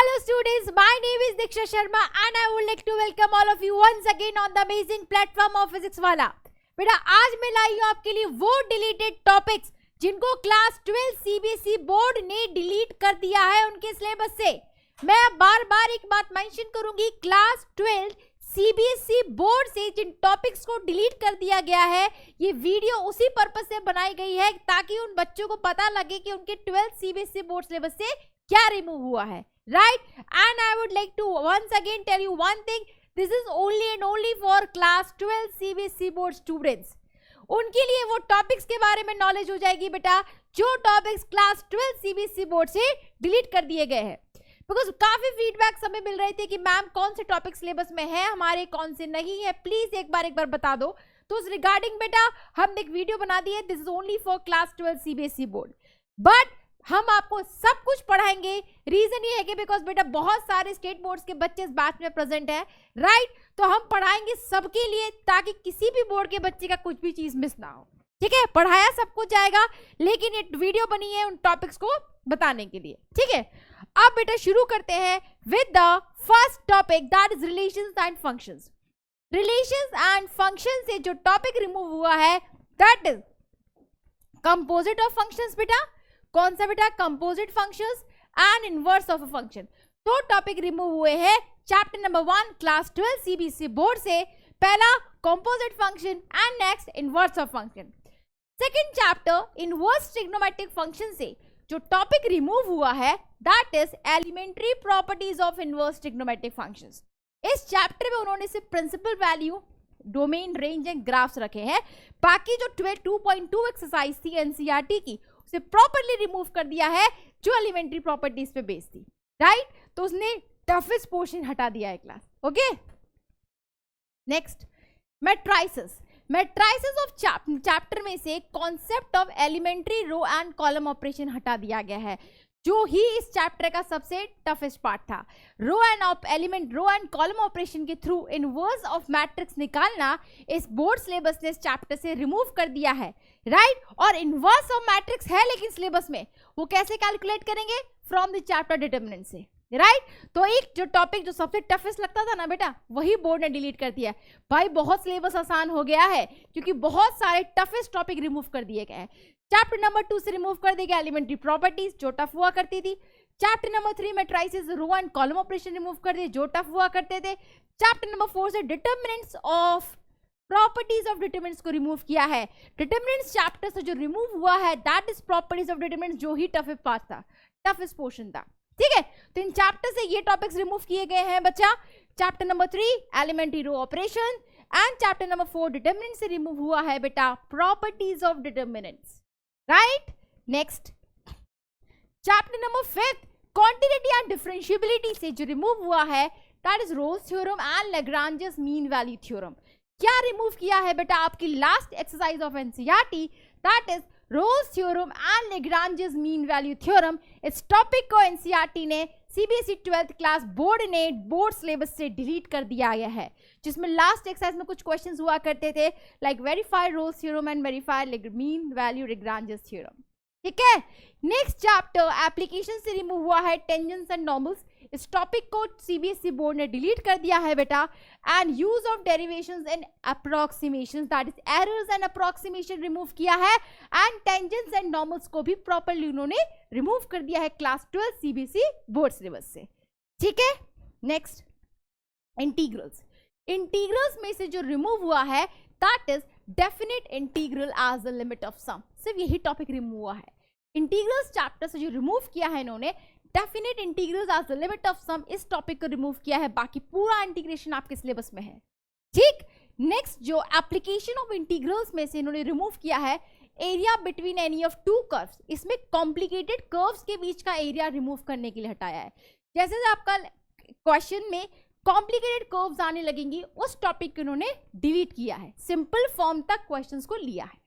Hello students, my name is Diksha Sharma and I would like to welcome all of you once again on the amazing platform of Physics वाला। बेटा आज मैं लाई हूँ आपके लिए वो डिलीटेड टॉपिक्स जिनको क्लास 12 सीबीएसई बोर्ड ने डिलीट कर दिया है उनके सिलेबस से। मैं बार बार एक बात मेंशन करूंगी, क्लास 12 सीबीएसई बोर्ड से जिन टॉपिक्स को डिलीट कर दिया गया है, ये वीडियो उसी पर्पस से बनाई गई है ताकि उन बच्चों को पता लगे कि उनके 12th सीबीएसई बोर्ड सिलेबस से क्या रिमूव हुआ है, right? And I would like to once again tell you one thing, this is only and only for class 12 CBSE board students. उनके लिए वो टॉपिक्स के बारे में नॉलेज हो जाएगी बेटा जो टॉपिक्स क्लास 12 सीबीएसई बोर्ड से डिलीट कर दिए गए हैं। बिकॉज काफी फीडबैक्स हमें मिल रहे थे कि मैम कौन से टॉपिक सिलेबस में है हमारे, कौन से नहीं है, प्लीज एक बार बता दो। तो उस रिगार्डिंग बेटा हम एक वीडियो बना दी है, this is only for class 12 CBSE board, but हम आपको सब कुछ पढ़ाएंगे। रीजन ये है कि बिकॉज बेटा बहुत सारे स्टेट बोर्ड्स के बच्चे इस बैच में प्रेजेंट है, राइट? तो हम पढ़ाएंगे सबके लिए ताकि किसी भी बोर्ड के बच्चे का कुछ भी चीज मिस ना हो, ठीक है? पढ़ाया सब कुछ जाएगा, लेकिन ये वीडियो बनी है उन टॉपिक्स को बताने के लिए, ठीक है? अब बेटा शुरू करते हैं with the first topic, that is relations and functions. Relations and function से जो टॉपिक रिमूव हुआ है that is composite of functions. बेटा कौन सा बेटा? Composite functions and inverse of a function. दो टॉपिक रिमूव हुए हैं chapter number 1 class 12 CBSE board से। पहला composite function and next inverse of function. Second chapter inverse trigonometric function से जो टॉपिक रिमूव हुआ है that is elementary properties of inverse trigonometric functions. इस चैप्टर में उन्होंने सिर्फ principal value, domain, range and graphs रखे हैं। बाकी जो 2.2 एक्सरसाइज थी एनसीईआरटी की उसे प्रॉपर्ली रिमूव कर दिया है जो एलिमेंट्री प्रॉपर्टीज पे बेस्ड थी, राइट? तो उसने टफेस्ट पोर्शन हटा दिया है class, okay? Next matrices. Matrices of chapter में से concept of elementary row and column operation हटा दिया गया है जो ही इस चैप्टर का सबसे टफेस्ट पार्ट था। रो एंड कॉलम ऑपरेशन के थ्रू इनवर्स ऑफ मैट्रिक्स निकालना इस बोर्ड सिलेबस ने इस चैप्टर से रिमूव कर दिया है, राइट? और इनवर्स ऑफ मैट्रिक्स है लेकिन सिलेबस में, वो कैसे कैलकुलेट करेंगे? फ्रॉम द चैप्टर डिटरमिनेंट से, राइट? तो एक जो टॉपिक जो सबसे टफेस्ट लगता था ना बेटा, वही बोर्ड ने डिलीट कर दिया। भाई बहुत सिलेबस आसान हो गया है क्योंकि बहुत सारे टफेस्ट टॉपिक रिमूव कर दिए गए हैं। चैप्टर नंबर 2 से रिमूव कर देगा एलिमेंट्री प्रॉपर्टीज जो टफ हुआ करती थी। चैप्टर नंबर 3 में ट्राइसेस, row and column operation remove कर दिए जो टफ हुआ करते थे। चैप्टर नंबर 4 से determinants of properties of determinants को रिमूव किया है। डिटरमिनेंट्स चैप्टर से जो रिमूव हुआ है that is properties of determinants जो ही टफेस्ट पार्ट था, टफेस्ट पोर्शन था, ठीक है? तो इन चैप्टर से ये टॉपिक्स रिमूव किए गए हैं बच्चा। Chapter number 3 elementary row operation and chapter number 4 determinant से रिमूव हुआ है बेटा properties of determinants, right? Next chapter number 5 quantity and differentiability से जो रिमूव हुआ है that is Rolle's theorem and Lagrange's mean value theorem. क्या रिमूव किया है बेटा? आपकी last exercise of NCERT that is Rolle's theorem and Lagrange's mean value theorem. इस टॉपिक को एनसीईआरटी ने सीबीएसई 12th क्लास बोर्ड ने बोर्ड सिलेबस से डिलीट कर दिया गया है, जिसमें लास्ट एक्सरसाइज में कुछ क्वेश्चंस हुआ करते थे like verify roles theorem and verify mean value Lagrange's theorem, ठीक है? नेक्स्ट चैप्टर एप्लीकेशन से रिमूव हुआ है टेंजेंट्स एंड नॉर्मल्स। इस टॉपिक को सीबीएसई बोर्ड ने डिलीट कर दिया है बेटा। And use of derivations and approximations that is errors and approximation remove किया है एंड टेंजेंट्स एंड नॉर्मल्स को भी प्रॉपर्ली उन्होंने रिमूव कर दिया है क्लास 12 सीबीएसई बोर्ड सिलेबस से, ठीक है? Next integrals. इंटीग्रल्स में से जो रिमूव हुआ है that is definite integral as the limit of sum. सिर्फ यही टॉपिक रिमूव हुआ है। इंटीग्रल्स चैप्टर से जो रिमूव किया है इन्होंने definite integrals as the limit of sum, इस टॉपिक को रिमूव किया है। बाकी पूरा इंटीग्रेशन आपके सिलेबस में है, ठीक? नेक्स्ट जो एप्लीकेशन ऑफ इंटीग्रल्स में से इन्होंने रिमूव किया है area between any of to curves. इसमें कॉम्प्लिकेटेड कर्व्स के बीच का एरिया रिमूव करने के लिए हटाया है। जैसे आपका क्वेश्चन में कॉम्प्लिकेटेड कर्व्स आने लगेंगी उस टॉपिक को उन्होंने डिलीट किया है, सिंपल फॉर्म तक क्वेश्चंस को लिया है,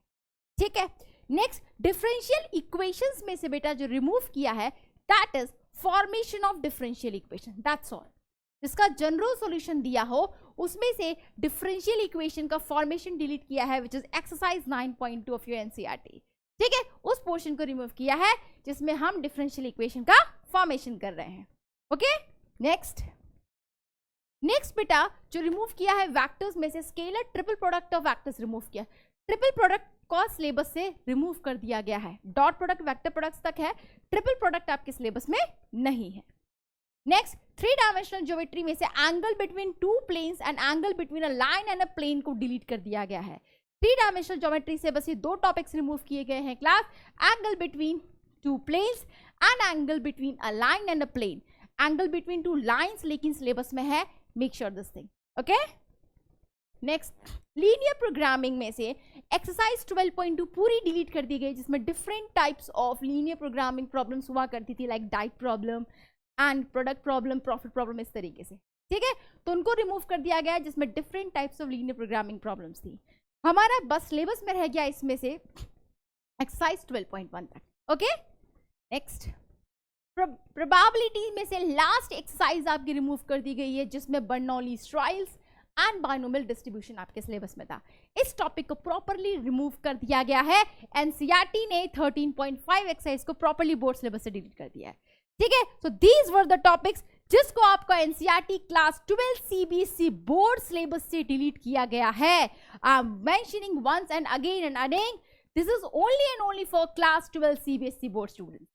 ठीक है? नेक्स्ट डिफरेंशियल इक्वेशंस में से बेटा जो रिमूव किया है that is formation of differential equation, that's all. जिसका जनरल सॉल्यूशन दिया हो उसमें से डिफरेंशियल इक्वेशन का फॉर्मेशन डिलीट किया है which is exercise 9.2 of your NCERT, ठीक है? उस पोर्शन को रिमूव किया है जिसमें हम डिफरेंशियल इक्वेशन का फॉर्मेशन कर रहे हैं, ओके, नेक्स्ट बेटा जो रिमूव किया है वेक्टर्स में से scalar triple product of vectors remove किया। ट्रिपल प्रोडक्ट को सिलेबस से रिमूव कर दिया गया है, डॉट प्रोडक्ट वेक्टर प्रोडक्ट्स तक है, ट्रिपल प्रोडक्ट आपके सिलेबस में नहीं है। नेक्स्ट, 3 डायमेंशनल ज्योमेट्री में से angle between two planes and angle between a line and a plane को डिलीट कर दिया गया है। 3 डायमेंशनल ज्योमेट्री से बस ये 2 टॉपिक्स रिमूव किए गए हैं class, angle between two planes and angle between a line and a plane. Angle between two lines लेकिन सिलेबस में है, make sure this thing, okay. Next, linear programming में से एक्सरसाइज 12.2 पूरी डिलीट कर दी गई, जिसमें different types of linear programming problems हुआ करती थी, like diet problem and product problem, profit problem, इस तरीके से, ठीक है। तो उनको रिमूव कर दिया गया जिसमें different types of linear programming problems थी। हमारा बस सिलेबस में रह गया इसमें से एक्सरसाइज 12.1 तक, ओके। नेक्स्ट, प्रोबेबिलिटी में से लास्ट एक्सरसाइज आपकी रिमूव कर दी गई है, जिसमें Bernoulli's trials and binomial distribution आपके सिलेबस में था। इस टॉपिक को प्रॉपर्ली रिमूव कर दिया गया है। एनसीईआरटी ने 13.5 एक्सरसाइज को प्रॉपर्ली बोर्ड सिलेबस से डिलीट कर दिया है, ठीक है। So these were the topics जिसको आपका NCERT class 12 CBSE board syllabus से डिलीट किया गया है। I am mentioning once and again this is only and only for class 12 CBSE board students.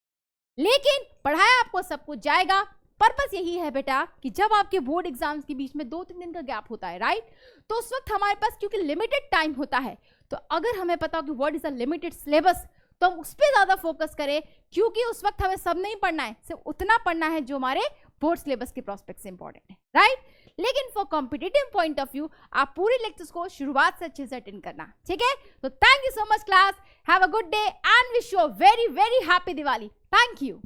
लेकिन पढ़ाया आपको सब कुछ जाएगा। पर्पस यही है बेटा कि जब आपके बोर्ड एग्जाम्स के बीच में 2-3 दिन का गैप होता है, राइट, तो उस वक्त हमारे पास क्योंकि लिमिटेड टाइम होता है, तो अगर हमें पता हो कि what is a limited syllabus, तो हम उस पर ज्यादा फोकस करें, क्योंकि उस वक्त हमें सब नहीं पढ़ना है, सिर्फ उतना पढ़ना है जो हमारे बोर्ड सिलेबस के प्रोस्पेक्ट से इंपॉर्टेंट है, राइट। लेकिन for competitive point of view आप पूरे लेक्चर्स को शुरुआत से अच्छे से अटेंड करना, ठीक है। तो thank you so much class, have a good day and wish you a very very happy Diwali. Thank you.